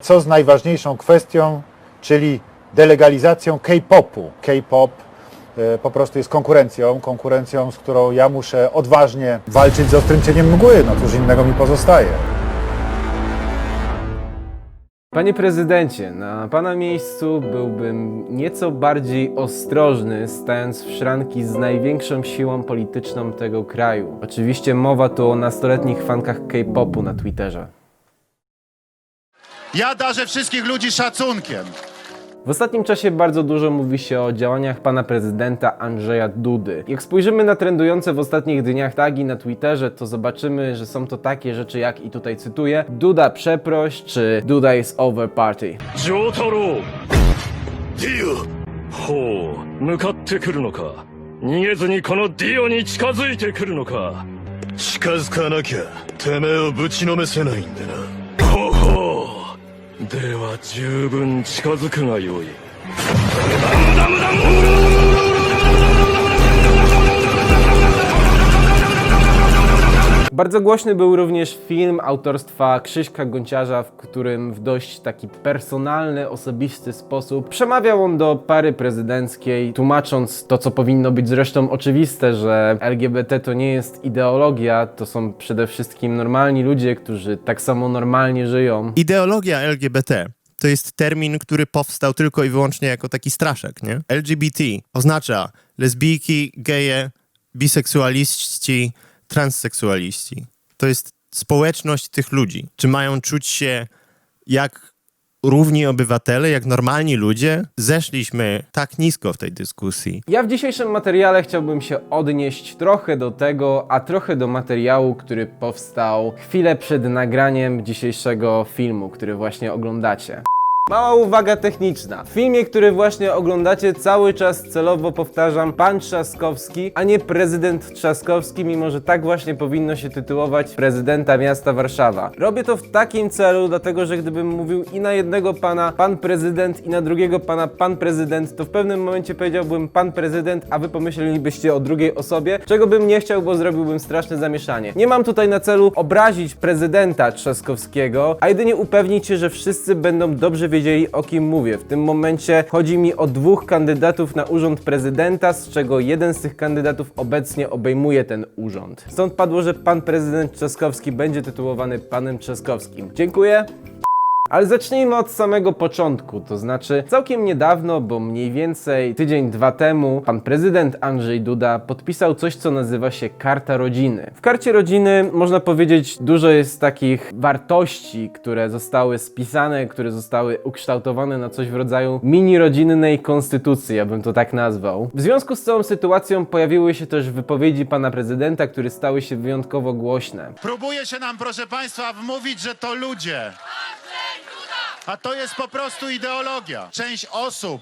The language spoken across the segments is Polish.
Co z najważniejszą kwestią, czyli delegalizacją K-popu. K-pop po prostu jest konkurencją, z którą ja muszę odważnie walczyć z ostrym cieniem mgły. No cóż innego mi pozostaje. Panie prezydencie, na pana miejscu byłbym nieco bardziej ostrożny, stając w szranki z największą siłą polityczną tego kraju. Oczywiście mowa tu o nastoletnich fankach K-popu na Twitterze. Ja darzę wszystkich ludzi szacunkiem. W ostatnim czasie bardzo dużo mówi się o działaniach pana prezydenta Andrzeja Dudy. Jak spojrzymy na trendujące w ostatnich dniach tagi na Twitterze, to zobaczymy, że są to takie rzeczy jak, i tutaj cytuję, Duda przeproś, czy Duda is over party. 丈太郎ディオほう向かってくるのか逃げずにこのディオに近づいてくるのか近づかなきゃてめえをぶちのめせないんでなほうほうでは十分近づくがよいBardzo głośny był również film autorstwa Krzyśka Gonciarza, w którym w dość taki personalny, osobisty sposób przemawiał on do pary prezydenckiej, tłumacząc to, co powinno być zresztą oczywiste, że LGBT to nie jest ideologia, to są przede wszystkim normalni ludzie, którzy tak samo normalnie żyją. Ideologia LGBT to jest termin, który powstał tylko i wyłącznie jako taki straszek, nie? LGBT oznacza lesbijki, geje, biseksualiści, transseksualiści. To jest społeczność tych ludzi. Czy mają czuć się jak równi obywatele, jak normalni ludzie? Zeszliśmy tak nisko w tej dyskusji. Ja w dzisiejszym materiale chciałbym się odnieść trochę do tego, a trochę do materiału, który powstał chwilę przed nagraniem dzisiejszego filmu, który właśnie oglądacie. Mała uwaga techniczna. W filmie, który właśnie oglądacie, cały czas celowo powtarzam pan Trzaskowski, a nie prezydent Trzaskowski, mimo że tak właśnie powinno się tytułować prezydenta miasta Warszawa. Robię to w takim celu, dlatego że gdybym mówił i na jednego pana pan prezydent i na drugiego pana pan prezydent, to w pewnym momencie powiedziałbym pan prezydent, a wy pomyślelibyście o drugiej osobie, czego bym nie chciał, bo zrobiłbym straszne zamieszanie. Nie mam tutaj na celu obrazić prezydenta Trzaskowskiego, a jedynie upewnić się, że wszyscy będą dobrze wiedzieli, o kim mówię. W tym momencie chodzi mi o dwóch kandydatów na urząd prezydenta, z czego jeden z tych kandydatów obecnie obejmuje ten urząd. Stąd padło, że pan prezydent Trzaskowski będzie tytułowany panem Trzaskowskim. Dziękuję. Ale zacznijmy od samego początku, to znaczy całkiem niedawno, bo mniej więcej tydzień, dwa temu, pan prezydent Andrzej Duda podpisał coś, co nazywa się Karta Rodziny. W Karcie Rodziny, można powiedzieć, dużo jest takich wartości, które zostały spisane, które zostały ukształtowane na coś w rodzaju mini rodzinnej konstytucji, ja bym to tak nazwał. W związku z całą sytuacją pojawiły się też wypowiedzi pana prezydenta, które stały się wyjątkowo głośne. Próbuje się nam, proszę Państwa, wmówić, że to ludzie. A to jest po prostu ideologia. Część osób,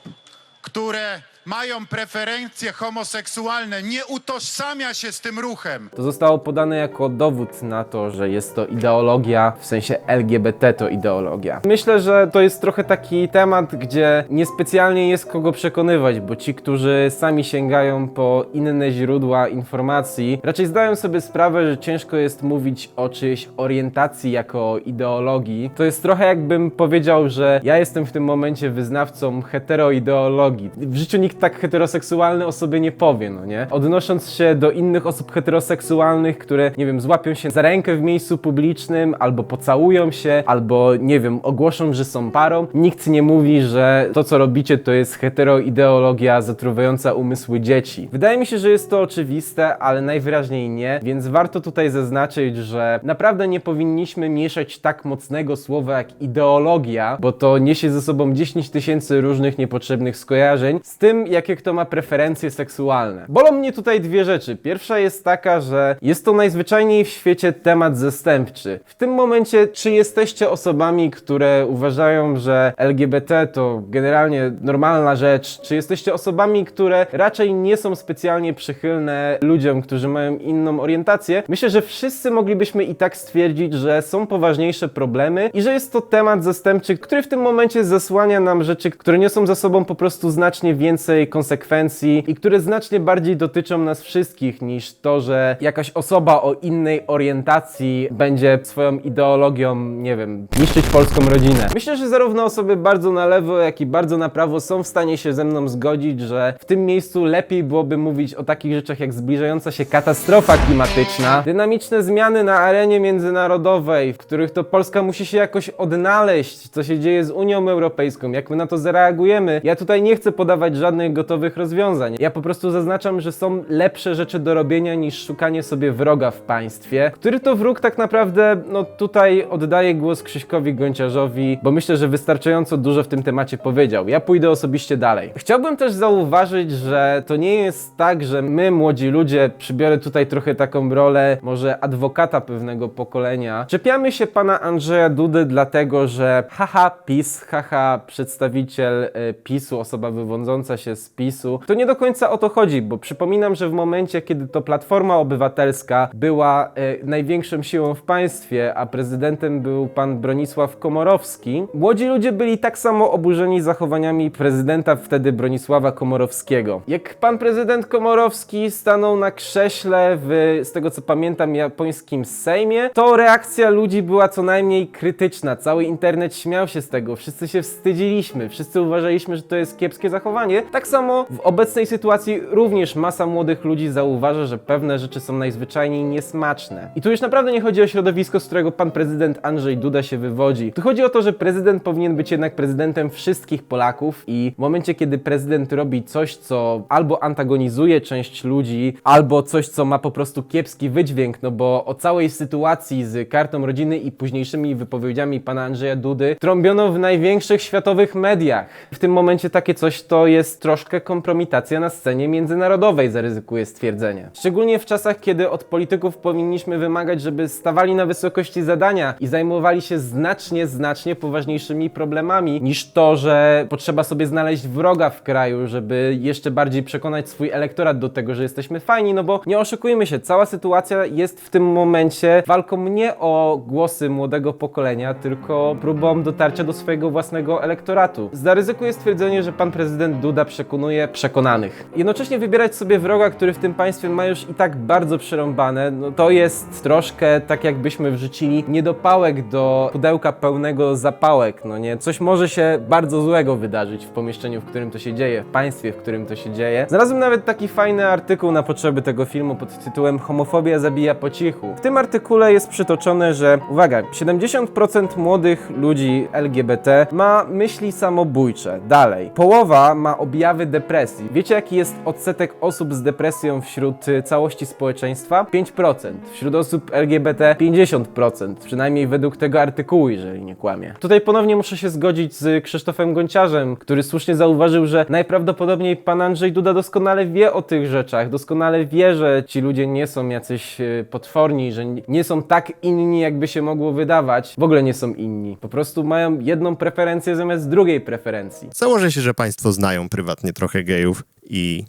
które mają preferencje homoseksualne, nie utożsamia się z tym ruchem. To zostało podane jako dowód na to, że jest to ideologia, w sensie LGBT to ideologia. Myślę, że to jest trochę taki temat, gdzie niespecjalnie jest kogo przekonywać, bo ci, którzy sami sięgają po inne źródła informacji, raczej zdają sobie sprawę, że ciężko jest mówić o czyjejś orientacji jako o ideologii. To jest trochę jakbym powiedział, że ja jestem w tym momencie wyznawcą heteroideologii. W życiu nikt tak heteroseksualny o sobie nie powie, no nie? Odnosząc się do innych osób heteroseksualnych, które, nie wiem, złapią się za rękę w miejscu publicznym, albo pocałują się, albo, nie wiem, ogłoszą, że są parą, nikt nie mówi, że to, co robicie, to jest heteroideologia zatruwająca umysły dzieci. Wydaje mi się, że jest to oczywiste, ale najwyraźniej nie, więc warto tutaj zaznaczyć, że naprawdę nie powinniśmy mieszać tak mocnego słowa jak ideologia, bo to niesie ze sobą 10 000 różnych niepotrzebnych skojarzeń z tym, jakie kto ma preferencje seksualne. Bolą mnie tutaj dwie rzeczy. Pierwsza jest taka, że jest to najzwyczajniej w świecie temat zastępczy. W tym momencie, czy jesteście osobami, które uważają, że LGBT to generalnie normalna rzecz, czy jesteście osobami, które raczej nie są specjalnie przychylne ludziom, którzy mają inną orientację, myślę, że wszyscy moglibyśmy i tak stwierdzić, że są poważniejsze problemy i że jest to temat zastępczy, który w tym momencie zasłania nam rzeczy, które niosą za sobą po prostu znacznie więcej więcej konsekwencji i które znacznie bardziej dotyczą nas wszystkich niż to, że jakaś osoba o innej orientacji będzie swoją ideologią, nie wiem, niszczyć polską rodzinę. Myślę, że zarówno osoby bardzo na lewo, jak i bardzo na prawo są w stanie się ze mną zgodzić, że w tym miejscu lepiej byłoby mówić o takich rzeczach jak zbliżająca się katastrofa klimatyczna, dynamiczne zmiany na arenie międzynarodowej, w których to Polska musi się jakoś odnaleźć, co się dzieje z Unią Europejską, jak my na to zareagujemy. Ja tutaj nie chcę podawać żadnych gotowych rozwiązań. Ja po prostu zaznaczam, że są lepsze rzeczy do robienia niż szukanie sobie wroga w państwie, który to wróg tak naprawdę, no tutaj oddaję głos Krzyśkowi Gonciarzowi, bo myślę, że wystarczająco dużo w tym temacie powiedział. Ja pójdę osobiście dalej. Chciałbym też zauważyć, że to nie jest tak, że my, młodzi ludzie, przybiorę tutaj trochę taką rolę może adwokata pewnego pokolenia, czepiamy się pana Andrzeja Dudy dlatego, że haha PiS, haha przedstawiciel PiS-u, osoba wywodząca się z PiS-u. To nie do końca o to chodzi, bo przypominam, że w momencie, kiedy to Platforma Obywatelska była największą siłą w państwie, a prezydentem był pan Bronisław Komorowski, młodzi ludzie byli tak samo oburzeni zachowaniami prezydenta wtedy Bronisława Komorowskiego. Jak pan prezydent Komorowski stanął na krześle w, z tego co pamiętam, japońskim Sejmie, to reakcja ludzi była co najmniej krytyczna. Cały internet śmiał się z tego, wszyscy się wstydziliśmy, wszyscy uważaliśmy, że to jest kiepskie zachowanie. Tak samo w obecnej sytuacji również masa młodych ludzi zauważa, że pewne rzeczy są najzwyczajniej niesmaczne. I tu już naprawdę nie chodzi o środowisko, z którego pan prezydent Andrzej Duda się wywodzi. Tu chodzi o to, że prezydent powinien być jednak prezydentem wszystkich Polaków i w momencie, kiedy prezydent robi coś, co albo antagonizuje część ludzi, albo coś, co ma po prostu kiepski wydźwięk, no bo o całej sytuacji z kartą rodziny i późniejszymi wypowiedziami pana Andrzeja Dudy trąbiono w największych światowych mediach. W tym momencie takie coś to jest troszkę kompromitacja na scenie międzynarodowej, zaryzykuję stwierdzenie. Szczególnie w czasach, kiedy od polityków powinniśmy wymagać, żeby stawali na wysokości zadania i zajmowali się znacznie poważniejszymi problemami niż to, że potrzeba sobie znaleźć wroga w kraju, żeby jeszcze bardziej przekonać swój elektorat do tego, że jesteśmy fajni, no bo nie oszukujmy się, cała sytuacja jest w tym momencie walką nie o głosy młodego pokolenia, tylko próbą dotarcia do swojego własnego elektoratu. Zaryzykuję stwierdzenie, że pan prezydent Duda przekonuje przekonanych. Jednocześnie wybierać sobie wroga, który w tym państwie ma już i tak bardzo przerąbane, no to jest troszkę tak jakbyśmy wrzucili niedopałek do pudełka pełnego zapałek, no nie? Coś może się bardzo złego wydarzyć w pomieszczeniu, w którym to się dzieje, w państwie, w którym to się dzieje. Znalazłem nawet taki fajny artykuł na potrzeby tego filmu pod tytułem Homofobia zabija po cichu. W tym artykule jest przytoczone, że, uwaga, 70% młodych ludzi LGBT ma myśli samobójcze. Dalej. Połowa ma objawy depresji. Wiecie, jaki jest odsetek osób z depresją wśród całości społeczeństwa? 5%. Wśród osób LGBT 50%. Przynajmniej według tego artykułu, jeżeli nie kłamię. Tutaj ponownie muszę się zgodzić z Krzysztofem Gonciarzem, który słusznie zauważył, że najprawdopodobniej pan Andrzej Duda doskonale wie o tych rzeczach, doskonale wie, że ci ludzie nie są jacyś potworni, że nie są tak inni, jakby się mogło wydawać. W ogóle nie są inni. Po prostu mają jedną preferencję zamiast drugiej preferencji. Założę się, że państwo znają prywatnie trochę gejów i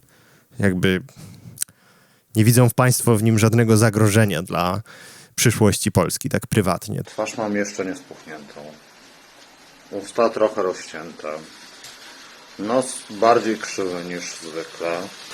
jakby nie widzą państwo w nim żadnego zagrożenia dla przyszłości Polski, tak prywatnie. Twarz mam jeszcze nie spuchniętą. Usta trochę rozcięte. Nos bardziej krzywy niż zwykle.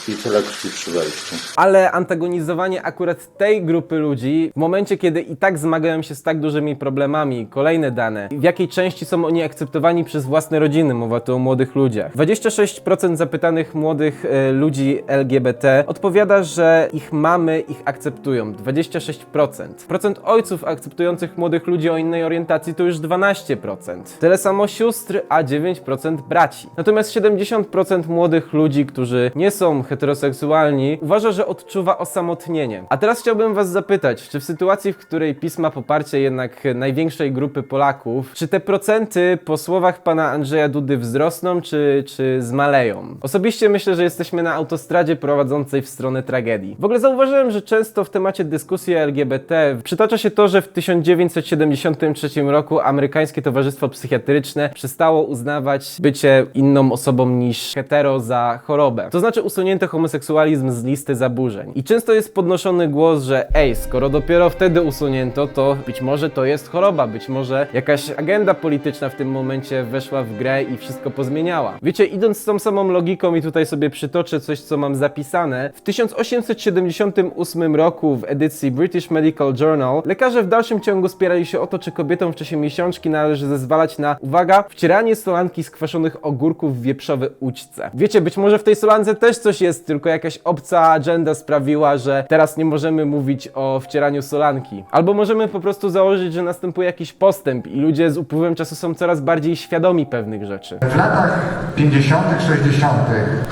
I tyle krwi przy wejściu. Ale antagonizowanie akurat tej grupy ludzi w momencie, kiedy i tak zmagają się z tak dużymi problemami, kolejne dane, w jakiej części są oni akceptowani przez własne rodziny, mowa tu o młodych ludziach. 26% zapytanych młodych ludzi LGBT odpowiada, że ich mamy ich akceptują. 26%. Procent ojców akceptujących młodych ludzi o innej orientacji to już 12%. Tyle samo sióstr, a 9% braci. Natomiast 70% młodych ludzi, którzy nie są heteroseksualni, uważa, że odczuwa osamotnienie. A teraz chciałbym was zapytać, czy w sytuacji, w której PiS ma poparcie jednak największej grupy Polaków, czy te procenty po słowach pana Andrzeja Dudy wzrosną, czy zmaleją? Osobiście myślę, że jesteśmy na autostradzie prowadzącej w stronę tragedii. W ogóle zauważyłem, że często w temacie dyskusji LGBT przytacza się to, że w 1973 roku amerykańskie towarzystwo psychiatryczne przestało uznawać bycie inną osobą osobom niż hetero za chorobę. To znaczy usunięto homoseksualizm z listy zaburzeń. I często jest podnoszony głos, że skoro dopiero wtedy usunięto, to być może to jest choroba, być może jakaś agenda polityczna w tym momencie weszła w grę i wszystko pozmieniała. Wiecie, idąc z tą samą logiką i tutaj sobie przytoczę coś, co mam zapisane, w 1878 roku w edycji British Medical Journal lekarze w dalszym ciągu spierali się o to, czy kobietom w czasie miesiączki należy zezwalać na, uwaga, wcieranie solanki z kwaszonych ogórków w wieprzowe ućce. Wiecie, być może w tej solance też coś jest, tylko jakaś obca agenda sprawiła, że teraz nie możemy mówić o wcieraniu solanki. Albo możemy po prostu założyć, że następuje jakiś postęp i ludzie z upływem czasu są coraz bardziej świadomi pewnych rzeczy. W latach 50., 60.,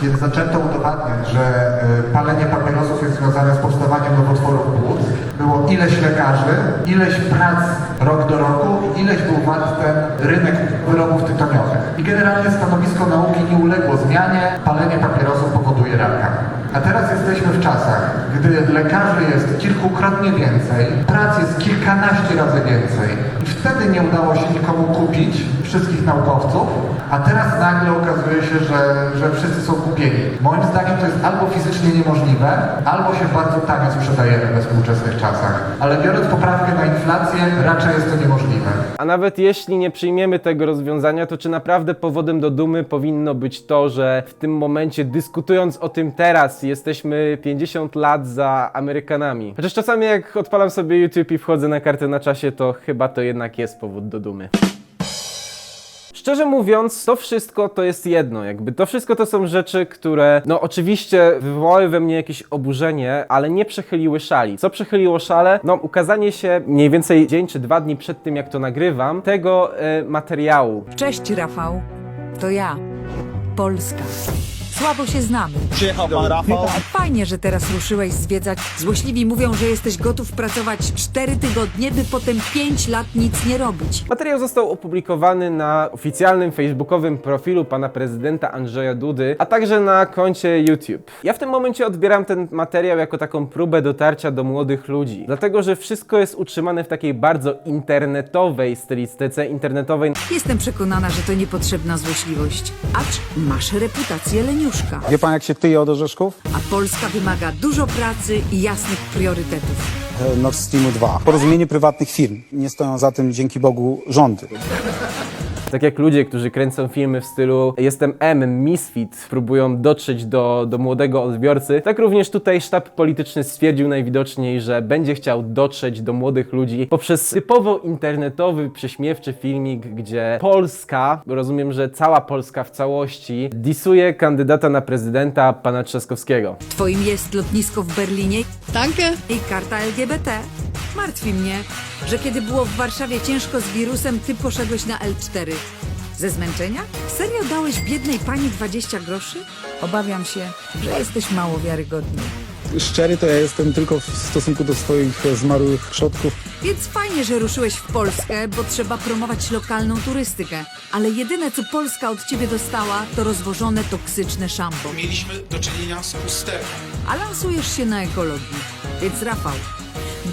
kiedy zaczęto udowadniać, że palenie papierosów jest związane z powstawaniem nowotworów płuc, było ileś lekarzy, ileś prac rok do roku, ileś był wart ten rynek wyrobów tytoniowych. I generalnie stanowisko nauki nie uległo zmianie, palenie papierosów powoduje raka. A teraz jesteśmy w czasach, gdy lekarzy jest kilkukrotnie więcej, prac jest kilkanaście razy więcej i wtedy nie udało się nikomu kupić wszystkich naukowców, a teraz nagle okazuje się, że wszyscy są kupieni. Moim zdaniem to jest albo fizycznie niemożliwe, albo się bardzo tanio sprzedajemy we współczesnych czasach. Ale biorąc poprawkę na inflację, raczej jest to niemożliwe. A nawet jeśli nie przyjmiemy tego rozwiązania, to czy naprawdę powodem do dumy powinno być to, że w tym momencie, dyskutując o tym teraz, jesteśmy 50 lat za Amerykanami? Chociaż czasami jak odpalam sobie YouTube i wchodzę na kartę na czasie, to chyba to jednak jest powód do dumy. Szczerze mówiąc, to wszystko to jest jedno, to wszystko to są rzeczy, które no oczywiście wywołały we mnie jakieś oburzenie, ale nie przechyliły szali. Co przechyliło szalę? No ukazanie się mniej więcej dzień czy 2 dni przed tym, jak to nagrywam, tego materiału. Cześć Rafał, to ja, Polska. Słabo się znamy. Przyjechał pan Rafał. Fajnie, że teraz ruszyłeś zwiedzać. Złośliwi mówią, że jesteś gotów pracować 4 tygodnie, by potem 5 lat nic nie robić. Materiał został opublikowany na oficjalnym facebookowym profilu pana prezydenta Andrzeja Dudy, a także na koncie YouTube. Ja w tym momencie odbieram ten materiał jako taką próbę dotarcia do młodych ludzi, dlatego że wszystko jest utrzymane w takiej bardzo internetowej stylistyce, internetowej. Jestem przekonana, że to niepotrzebna złośliwość. Acz masz reputację leniuszka. Wie pan, jak się tyje od orzeszków? A Polska wymaga dużo pracy i jasnych priorytetów. Nord Streamu 2. Porozumienie prywatnych firm. Nie stoją za tym, dzięki Bogu, rządy. Tak jak ludzie, którzy kręcą filmy w stylu jestem misfit, próbują dotrzeć do młodego odbiorcy, tak również tutaj sztab polityczny stwierdził najwidoczniej, że będzie chciał dotrzeć do młodych ludzi poprzez typowo internetowy, prześmiewczy filmik, gdzie Polska, rozumiem, że cała Polska w całości, disuje kandydata na prezydenta, pana Trzaskowskiego. Twoim jest lotnisko w Berlinie Danke. i karta LGBT. Martwi mnie, że kiedy było w Warszawie ciężko z wirusem, ty poszedłeś na L4. Ze zmęczenia? Serio dałeś biednej pani 20 groszy? Obawiam się, że jesteś mało wiarygodny. Szczery to ja jestem tylko w stosunku do swoich zmarłych przodków. Więc fajnie, że ruszyłeś w Polskę, bo trzeba promować lokalną turystykę. Ale jedyne, co Polska od ciebie dostała, to rozwożone toksyczne szambo. Mieliśmy do czynienia z pustego. A lansujesz się na ekologii. Więc Rafał,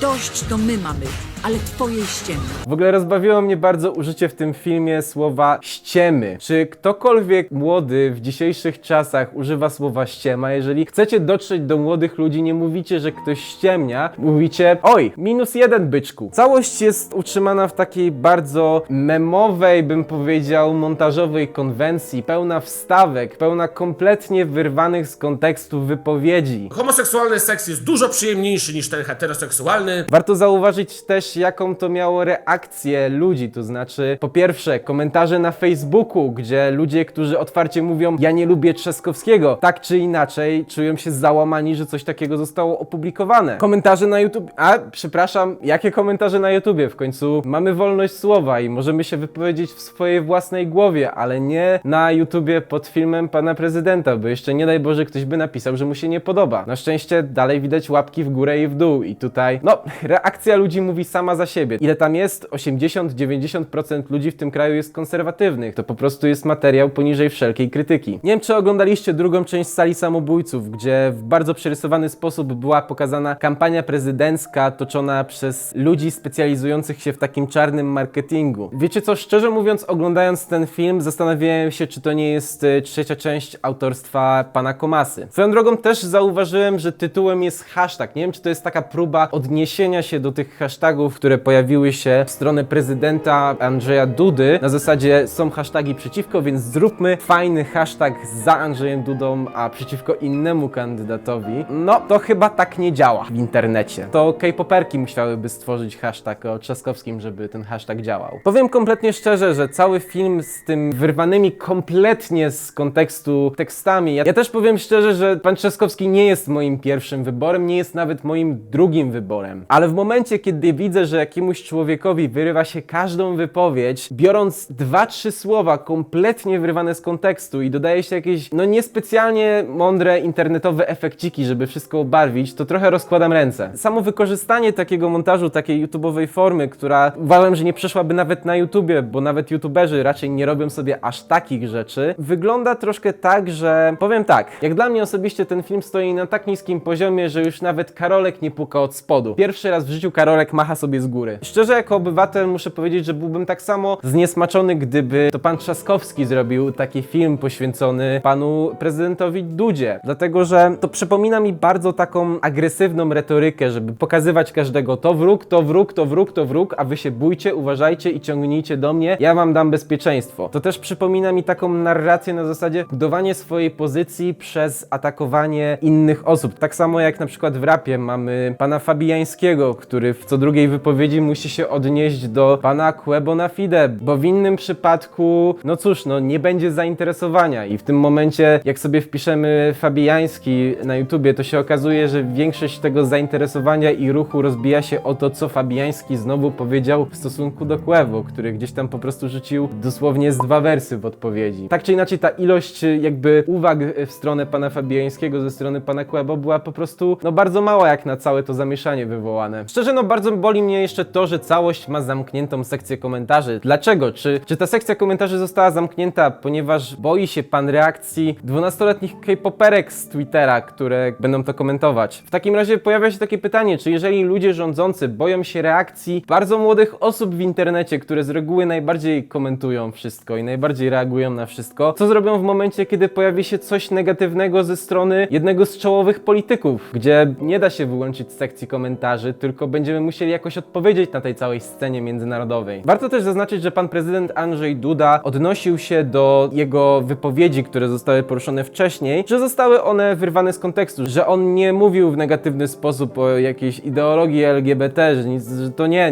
dość to my mamy, ale twoje ściemy. W ogóle rozbawiło mnie bardzo użycie w tym filmie słowa ściemy. Czy ktokolwiek młody w dzisiejszych czasach używa słowa ściema? Jeżeli chcecie dotrzeć do młodych ludzi, nie mówicie, że ktoś ściemnia, mówicie oj, -1 byczku. Całość jest utrzymana w takiej bardzo memowej, bym powiedział, montażowej konwencji, pełna wstawek, pełna kompletnie wyrwanych z kontekstu wypowiedzi. Homoseksualny seks jest dużo przyjemniejszy niż ten heteroseksualny. Warto zauważyć też, jaką to miało reakcję ludzi, to znaczy po pierwsze komentarze na Facebooku, gdzie ludzie, którzy otwarcie mówią ja nie lubię Trzaskowskiego, tak czy inaczej czują się załamani, że coś takiego zostało opublikowane. Komentarze na YouTube, przepraszam, jakie komentarze na YouTubie? W końcu mamy wolność słowa i możemy się wypowiedzieć w swojej własnej głowie, ale nie na YouTubie pod filmem pana prezydenta, bo jeszcze nie daj Boże ktoś by napisał, że mu się nie podoba. Na szczęście dalej widać łapki w górę i w dół i tutaj, no, reakcja ludzi mówi sama sama za siebie. Ile tam jest? 80-90% ludzi w tym kraju jest konserwatywnych. To po prostu jest materiał poniżej wszelkiej krytyki. Nie wiem, czy oglądaliście drugą część Sali Samobójców, gdzie w bardzo przerysowany sposób była pokazana kampania prezydencka toczona przez ludzi specjalizujących się w takim czarnym marketingu. Wiecie co, szczerze mówiąc, oglądając ten film, zastanawiałem się, czy to nie jest trzecia część autorstwa pana Komasy. Swoją drogą też zauważyłem, że tytułem jest hashtag. Nie wiem, czy to jest taka próba odniesienia się do tych hashtagów, które pojawiły się w stronę prezydenta Andrzeja Dudy. Na zasadzie są hasztagi przeciwko, więc zróbmy fajny hashtag za Andrzejem Dudą, a przeciwko innemu kandydatowi. No, to chyba tak nie działa w internecie. To K-poperki musiałyby stworzyć hashtag o Trzaskowskim, żeby ten hashtag działał. Powiem kompletnie szczerze, że cały film z tym wyrwanymi kompletnie z kontekstu tekstami. Ja też powiem szczerze, że pan Trzaskowski nie jest moim pierwszym wyborem, nie jest nawet moim drugim wyborem. Ale w momencie, kiedy widzę, że jakiemuś człowiekowi wyrywa się każdą wypowiedź, biorąc 2-3 słowa kompletnie wyrwane z kontekstu i dodaje się jakieś, no niespecjalnie mądre internetowe efekciki, żeby wszystko obarwić, to trochę rozkładam ręce. Samo wykorzystanie takiego montażu, takiej YouTube'owej formy, która uważam, że nie przeszłaby nawet na YouTubie, bo nawet YouTuberzy raczej nie robią sobie aż takich rzeczy, wygląda troszkę tak, że powiem tak, jak dla mnie osobiście ten film stoi na tak niskim poziomie, że już nawet Karolek nie puka od spodu. Pierwszy raz w życiu Karolek macha sobie z góry. Szczerze, jako obywatel muszę powiedzieć, że byłbym tak samo zniesmaczony, gdyby to pan Trzaskowski zrobił taki film poświęcony panu prezydentowi Dudzie. Dlatego, że to przypomina mi bardzo taką agresywną retorykę, żeby pokazywać każdego to wróg, to wróg, to wróg, to wróg, a wy się bójcie, uważajcie i ciągnijcie do mnie, ja wam dam bezpieczeństwo. To też przypomina mi taką narrację na zasadzie budowanie swojej pozycji przez atakowanie innych osób. Tak samo jak na przykład w rapie mamy pana Fabiańskiego, który w co drugiej wypowiedzi musi się odnieść do pana Quebo na Fide, bo w innym przypadku, no cóż, no nie będzie zainteresowania i w tym momencie, jak sobie wpiszemy Fabiański na YouTubie, to się okazuje, że większość tego zainteresowania i ruchu rozbija się o to, co Fabiański znowu powiedział w stosunku do Quebo, który gdzieś tam po prostu rzucił dosłownie z 2 wersy w odpowiedzi. Tak czy inaczej, ta ilość jakby uwag w stronę pana Fabiańskiego ze strony pana Quebo była po prostu, no bardzo mała jak na całe to zamieszanie wywołane. Szczerze, no bardzo boli mnie jeszcze to, że całość ma zamkniętą sekcję komentarzy. Dlaczego? Czy ta sekcja komentarzy została zamknięta, ponieważ boi się pan reakcji 12-letnich K-poperek z Twittera, które będą to komentować? W takim razie pojawia się takie pytanie, czy jeżeli ludzie rządzący boją się reakcji bardzo młodych osób w internecie, które z reguły najbardziej komentują wszystko i najbardziej reagują na wszystko, co zrobią w momencie, kiedy pojawi się coś negatywnego ze strony jednego z czołowych polityków, gdzie nie da się wyłączyć sekcji komentarzy, tylko będziemy musieli jakoś odpowiedzieć na tej całej scenie międzynarodowej. Warto też zaznaczyć, że pan prezydent Andrzej Duda odnosił się do jego wypowiedzi, które zostały poruszone wcześniej, że zostały one wyrwane z kontekstu, że on nie mówił w negatywny sposób o jakiejś ideologii LGBT, że nic, że to nie.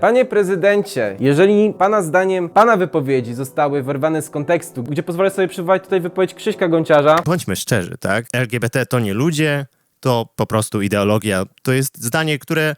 Panie prezydencie, jeżeli pana zdaniem pana wypowiedzi zostały wyrwane z kontekstu, gdzie pozwolę sobie przywołać tutaj wypowiedź Krzyśka Gonciarza. Bądźmy szczerzy, tak? LGBT to nie ludzie, to po prostu ideologia. To jest zdanie, które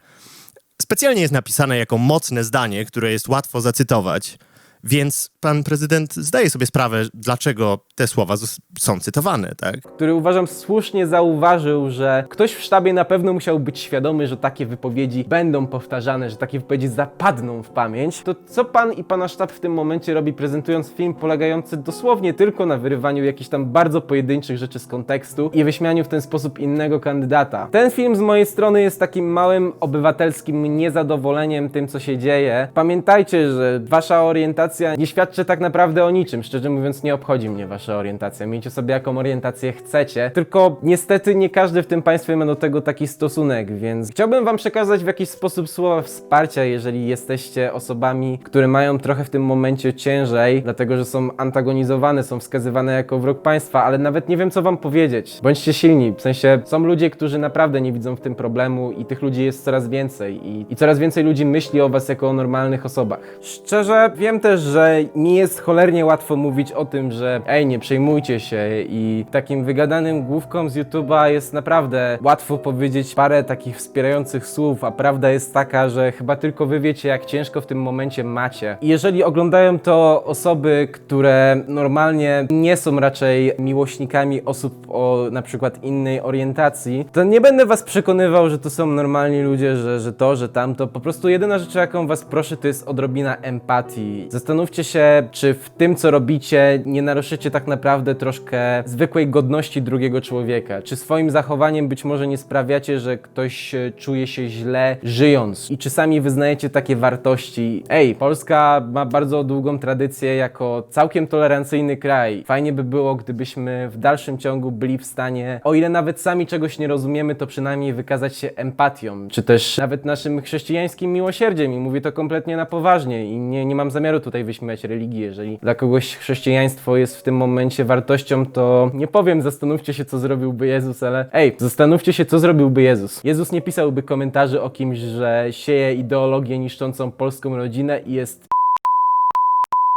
specjalnie jest napisane jako mocne zdanie, które jest łatwo zacytować. Więc pan prezydent zdaje sobie sprawę, dlaczego te słowa są cytowane, tak? Który uważam słusznie zauważył, że ktoś w sztabie na pewno musiał być świadomy, że takie wypowiedzi będą powtarzane, że takie wypowiedzi zapadną w pamięć. To co pan i pana sztab w tym momencie robi, prezentując film polegający dosłownie tylko na wyrywaniu jakichś tam bardzo pojedynczych rzeczy z kontekstu i wyśmianiu w ten sposób innego kandydata? Ten film z mojej strony jest takim małym obywatelskim niezadowoleniem tym, co się dzieje. Pamiętajcie, że wasza orientacja nie świadczy tak naprawdę o niczym. Szczerze mówiąc, nie obchodzi mnie wasza orientacja. Miejcie sobie jaką orientację chcecie. Tylko niestety nie każdy w tym państwie ma do tego taki stosunek, więc chciałbym wam przekazać w jakiś sposób słowa wsparcia, jeżeli jesteście osobami, które mają trochę w tym momencie ciężej, dlatego że są antagonizowane, są wskazywane jako wróg państwa, ale nawet nie wiem, co wam powiedzieć. Bądźcie silni. W sensie są ludzie, którzy naprawdę nie widzą w tym problemu i tych ludzi jest coraz więcej i coraz więcej ludzi myśli o was jako o normalnych osobach. Szczerze, wiem też, że nie jest cholernie łatwo mówić o tym, że spokojnie, przejmujcie się i takim wygadanym główkom z YouTube'a jest naprawdę łatwo powiedzieć parę takich wspierających słów, a prawda jest taka, że chyba tylko wy wiecie, jak ciężko w tym momencie macie. I jeżeli oglądają to osoby, które normalnie nie są raczej miłośnikami osób o na przykład innej orientacji, to nie będę was przekonywał, że to są normalni ludzie, że to, że tamto. Po prostu jedyna rzecz, jaką was proszę, to jest odrobina empatii. Zastanówcie się, czy w tym, co robicie, nie naruszycie tak naprawdę troszkę zwykłej godności drugiego człowieka. Czy swoim zachowaniem być może nie sprawiacie, że ktoś czuje się źle żyjąc. I czy sami wyznajecie takie wartości. Ej, Polska ma bardzo długą tradycję jako całkiem tolerancyjny kraj. Fajnie by było, gdybyśmy w dalszym ciągu byli w stanie, o ile nawet sami czegoś nie rozumiemy, to przynajmniej wykazać się empatią, czy też nawet naszym chrześcijańskim miłosierdziem. I mówię to kompletnie na poważnie i nie mam zamiaru tutaj wyśmiać religii. Jeżeli dla kogoś chrześcijaństwo jest w tym momencie wartością, to nie powiem zastanówcie się, co zrobiłby Jezus, ale ej, zastanówcie się, co zrobiłby Jezus. Jezus nie pisałby komentarzy o kimś, że sieje ideologię niszczącą polską rodzinę i jest...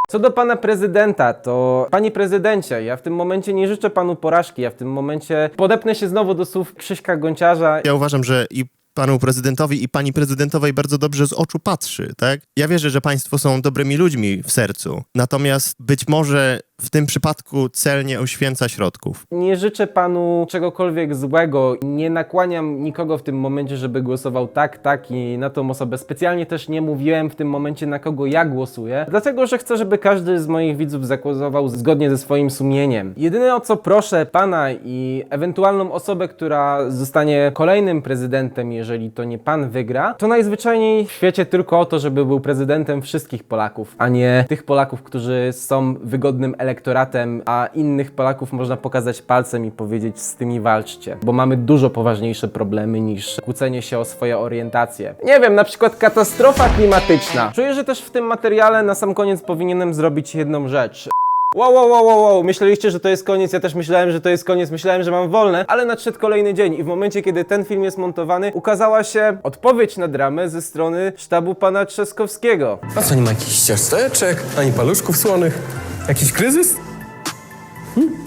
Co do pana prezydenta, to panie prezydencie, ja w tym momencie nie życzę panu porażki, ja w tym momencie podepnę się znowu do słów Krzyśka Gonciarza. Ja uważam, że i panu prezydentowi i pani prezydentowej bardzo dobrze z oczu patrzy, tak? Ja wierzę, że państwo są dobrymi ludźmi w sercu, natomiast być może w tym przypadku cel nie uświęca środków. Nie życzę panu czegokolwiek złego, nie nakłaniam nikogo w tym momencie, żeby głosował tak i na tą osobę. Specjalnie też nie mówiłem w tym momencie, na kogo ja głosuję, dlatego, że chcę, żeby każdy z moich widzów zagłosował zgodnie ze swoim sumieniem. Jedyne, o co proszę pana i ewentualną osobę, która zostanie kolejnym prezydentem, jeżeli to nie pan wygra, to najzwyczajniej w świecie tylko o to, żeby był prezydentem wszystkich Polaków, a nie tych Polaków, którzy są wygodnym elektoratem, a innych Polaków można pokazać palcem i powiedzieć, z tymi walczcie, bo mamy dużo poważniejsze problemy niż kłócenie się o swoje orientacje. Nie wiem, na przykład katastrofa klimatyczna. Czuję, że też w tym materiale na sam koniec powinienem zrobić jedną rzecz. Wow, myśleliście, że to jest koniec, ja też myślałem, że to jest koniec, myślałem, że mam wolne, ale nadszedł kolejny dzień i w momencie, kiedy ten film jest montowany, ukazała się odpowiedź na dramę ze strony sztabu pana Trzaskowskiego. A co, nie ma jakichś ciasteczek, ani paluszków słonych? Jakiś kryzys?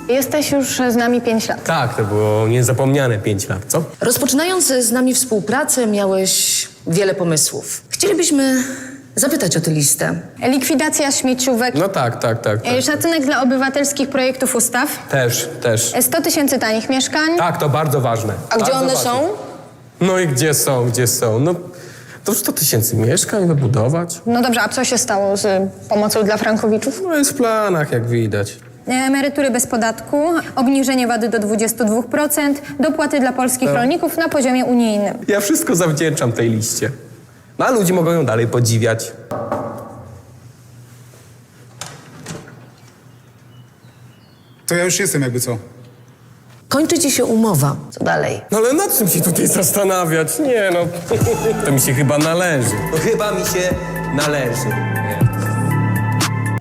Jesteś już z nami 5 lat. Tak, to było niezapomniane 5 lat, co? Rozpoczynając z nami współpracę, miałeś wiele pomysłów. Chcielibyśmy zapytać o tę listę. Likwidacja śmieciówek. No tak. Szacunek dla obywatelskich projektów ustaw. Też. 100 000 tanich mieszkań. Tak, to bardzo ważne. A gdzie bardzo one ważne. są? No i gdzie są? No, to 100 000 mieszkań wybudować. No dobrze, a co się stało z pomocą dla frankowiczów? No jest w planach, jak widać. Emerytury bez podatku, obniżenie VAT-u do 22%, dopłaty dla polskich rolników na poziomie unijnym. Ja wszystko zawdzięczam tej liście. No, a ludzie mogą ją dalej podziwiać. To ja już jestem jakby co. Kończy ci się umowa. Co dalej? No ale nad czym się tutaj zastanawiać? Nie no, to mi się chyba należy. No chyba mi się należy.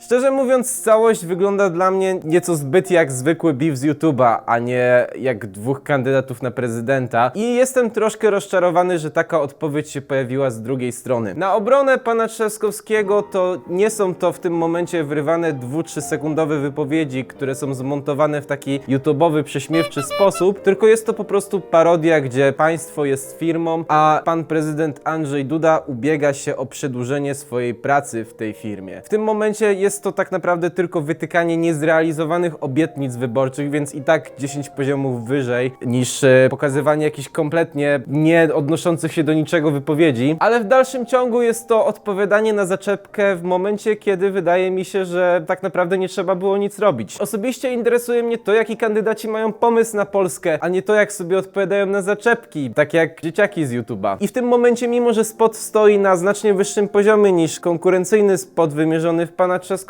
Szczerze mówiąc, całość wygląda dla mnie nieco zbyt jak zwykły beef z YouTube'a, a nie jak dwóch kandydatów na prezydenta. I jestem troszkę rozczarowany, że taka odpowiedź się pojawiła z drugiej strony. Na obronę pana Trzaskowskiego to nie są to w tym momencie wrywane 2-3 sekundowe wypowiedzi, które są zmontowane w taki YouTube'owy, prześmiewczy sposób, tylko jest to po prostu parodia, gdzie państwo jest firmą, a pan prezydent Andrzej Duda ubiega się o przedłużenie swojej pracy w tej firmie. W tym momencie jest to tak naprawdę tylko wytykanie niezrealizowanych obietnic wyborczych, więc i tak 10 poziomów wyżej niż pokazywanie jakichś kompletnie nie odnoszących się do niczego wypowiedzi. Ale w dalszym ciągu jest to odpowiadanie na zaczepkę w momencie, kiedy wydaje mi się, że tak naprawdę nie trzeba było nic robić. Osobiście interesuje mnie to, jaki kandydaci mają pomysł na Polskę, a nie to, jak sobie odpowiadają na zaczepki, tak jak dzieciaki z YouTube'a. I w tym momencie, mimo że spot stoi na znacznie wyższym poziomie niż konkurencyjny spot wymierzony w pana Trzaskowskiego,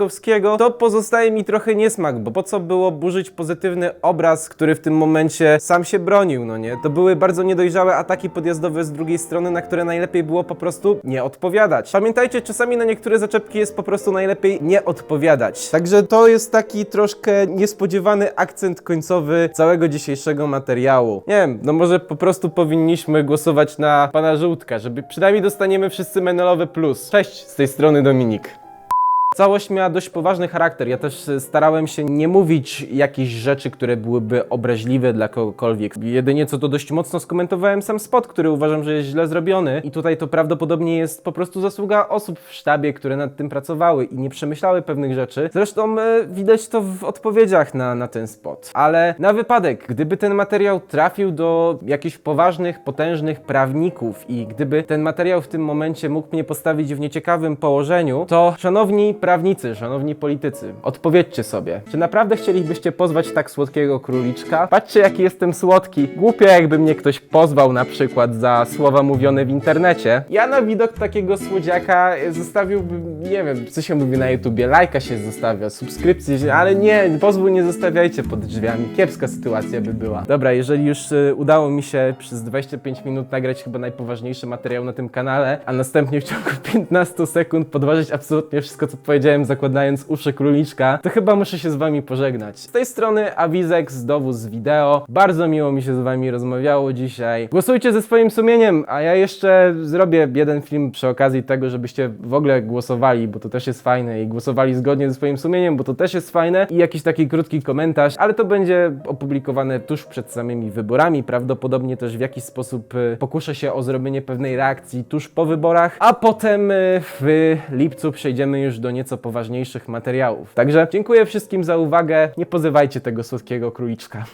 to pozostaje mi trochę niesmak, bo po co było burzyć pozytywny obraz, który w tym momencie sam się bronił, no nie? To były bardzo niedojrzałe ataki podjazdowe z drugiej strony, na które najlepiej było po prostu nie odpowiadać. Pamiętajcie, czasami na niektóre zaczepki jest po prostu najlepiej nie odpowiadać. Także to jest taki troszkę niespodziewany akcent końcowy całego dzisiejszego materiału. Nie wiem, no może po prostu powinniśmy głosować na pana Żółtka, żeby przynajmniej dostaniemy wszyscy menelowe plus. Cześć, z tej strony Dominik. Całość miała dość poważny charakter. Ja też starałem się nie mówić jakichś rzeczy, które byłyby obraźliwe dla kogokolwiek. Jedynie co to dość mocno skomentowałem sam spot, który uważam, że jest źle zrobiony i tutaj to prawdopodobnie jest po prostu zasługa osób w sztabie, które nad tym pracowały i nie przemyślały pewnych rzeczy. Zresztą widać to w odpowiedziach na ten spot. Ale na wypadek, gdyby ten materiał trafił do jakichś poważnych, potężnych prawników i gdyby ten materiał w tym momencie mógł mnie postawić w nieciekawym położeniu, to szanowni prawnicy, szanowni politycy, odpowiedzcie sobie, czy naprawdę chcielibyście pozwać tak słodkiego króliczka? Patrzcie, jaki jestem słodki. Głupio, jakby mnie ktoś pozwał na przykład za słowa mówione w internecie. Ja na widok takiego słodziaka zostawiłbym, nie wiem, co się mówi na YouTubie, lajka się zostawia, subskrypcję, ale nie, pozwu nie zostawiajcie pod drzwiami. Kiepska sytuacja by była. Dobra, jeżeli już udało mi się przez 25 minut nagrać chyba najpoważniejszy materiał na tym kanale, a następnie w ciągu 15 sekund podważyć absolutnie wszystko, co powiedziałem, zakładając uszy króliczka, to chyba muszę się z wami pożegnać. Z tej strony Awizek z Dowóz Wideo. Bardzo miło mi się z wami rozmawiało dzisiaj. Głosujcie ze swoim sumieniem, a ja jeszcze zrobię jeden film przy okazji tego, żebyście w ogóle głosowali, bo to też jest fajne i głosowali zgodnie ze swoim sumieniem, bo to też jest fajne i jakiś taki krótki komentarz, ale to będzie opublikowane tuż przed samymi wyborami. Prawdopodobnie też w jakiś sposób pokuszę się o zrobienie pewnej reakcji tuż po wyborach, a potem w lipcu przejdziemy już do nieco poważniejszych materiałów. Także dziękuję wszystkim za uwagę. Nie pozywajcie tego słodkiego króliczka.